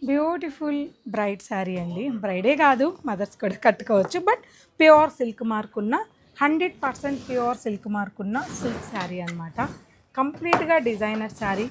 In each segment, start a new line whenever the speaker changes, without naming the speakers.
Beautiful braid sari అండి. బ్రైడే కాదు, mothers కూడా కట్టుకోవచ్చు. బట్ ప్యూర్ సిల్క్ మార్క్ ఉన్న 100% ప్యూర్ సిల్క్ మార్క్ ఉన్న సిల్క్ శారీ అనమాట. కంప్లీట్గా డిజైనర్ శారీ.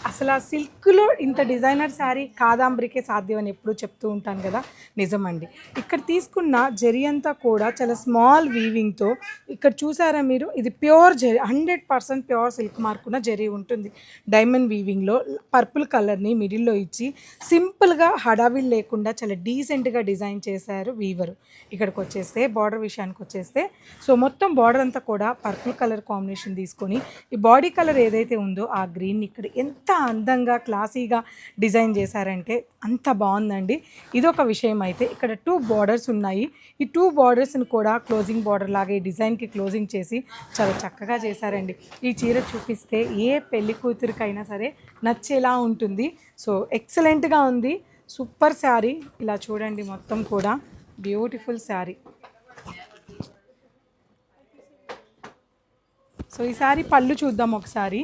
అసలు ఆ సిల్క్లో ఇంత డిజైనర్ శారీ కాదాంబరికే సాధ్యం అని ఎప్పుడూ చెప్తూ ఉంటాను కదా, నిజమండి. ఇక్కడ తీసుకున్న జరీ అంతా కూడా చాలా స్మాల్ వీవింగ్తో, ఇక్కడ చూసారా మీరు, ఇది pure zari, 100% pure silk mark ఉన్న జరీ ఉంటుంది. డైమండ్ వీవింగ్లో పర్పుల్ కలర్ని మిడిల్లో ఇచ్చి సింపుల్గా హడావిల్ లేకుండా చాలా డీసెంట్గా డిజైన్ చేశారు వీవరు. ఇక్కడికి వచ్చేస్తే బార్డర్ విషయానికి వచ్చేస్తే, సో మొత్తం బార్డర్ అంతా కూడా పర్పుల్ కలర్ కాంబినేషన్ తీసుకొని ఈ బాడీ కలర్ ఏదైతే ఉందో ఆ గ్రీన్ ఇక్కడ ఎంత అందంగా క్లాసీగా డిజైన్ చేశారంటే అంత బాగుందండి. ఇదొక విషయం. అయితే ఇక్కడ 2 బార్డర్స్ ఉన్నాయి. ఈ 2 బార్డర్స్ని కూడా క్లోజింగ్ బార్డర్ లాగా ఈ డిజైన్కి క్లోజింగ్ చేసి చాలా చక్కగా చేశారండి. ఈ చీర చూపిస్తే ఏ పెళ్లి కూతురికైనా సరే నచ్చేలా ఉంటుంది. సో ఎక్సలెంట్గా ఉంది. సూపర్ శారీ. ఇలా చూడండి, మొత్తం కూడా బ్యూటిఫుల్ శారీ. సో ఈ శారీ పళ్ళు చూద్దాం ఒకసారి.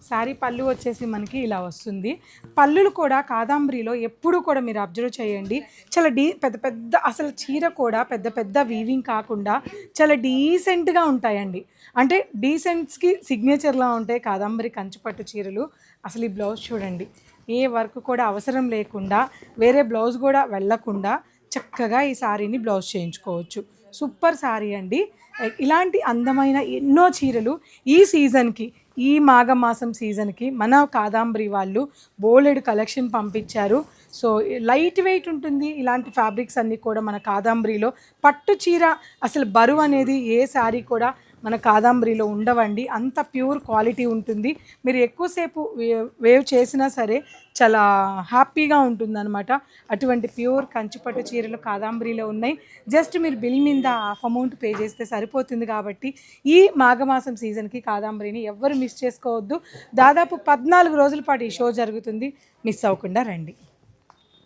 శారీ పళ్ళు వచ్చేసి మనకి ఇలా వస్తుంది. పళ్ళులు కూడా కాదాంబరిలో ఎప్పుడు కూడా మీరు అబ్జర్వ్ చేయండి, చాలా పెద్ద పెద్ద, అసలు చీర కూడా పెద్ద పెద్ద వీవింగ్ కాకుండా చాలా డీసెంట్గా ఉంటాయండి. అంటే డీసెంట్స్కి సిగ్నేచర్లా ఉంటాయి కాదాంబరి కంచిపట్టు చీరలు. అసలు ఈ బ్లౌజ్ చూడండి, ఏ వర్క్ కూడా అవసరం లేకుండా, వేరే బ్లౌజ్ కూడా వెళ్ళకుండా చక్కగా ఈ శారీని బ్లౌజ్ చేయించుకోవచ్చు. సూపర్ శారీ అండి. ఇలాంటి అందమైన ఎన్నో చీరలు ఈ సీజన్కి, ఈ మాఘమాసం సీజన్కి మన కాదాంబరి వాళ్ళు బోలెడు కలెక్షన్ పంపించారు. సో లైట్ వెయిట్ ఉంటుంది. ఇలాంటి ఫ్యాబ్రిక్స్ అన్నీ కూడా మన కాదాంబరిలో. పట్టు చీర అసలు బరువు అనేది ఏ శారీ కూడా మన కాదాంబరిలో ఉండవండి. అంత ప్యూర్ క్వాలిటీ ఉంటుంది. మీరు ఎక్కువసేపు వేవ్ చేసినా సరే చాలా హ్యాపీగా ఉంటుందన్నమాట. అటువంటి ప్యూర్ కంచిపట్టు చీరలు కాదాంబరిలో ఉన్నాయి. జస్ట్ మీరు బిల్ మీద హాఫ్ అమౌంట్ పే చేస్తే సరిపోతుంది. కాబట్టి ఈ మాఘమాసం సీజన్కి కాదాంబరిని ఎవ్వరు మిస్ చేసుకోవద్దు. దాదాపు 14 రోజుల పాటు ఈ షో జరుగుతుంది. మిస్ అవ్వకుండా రండి.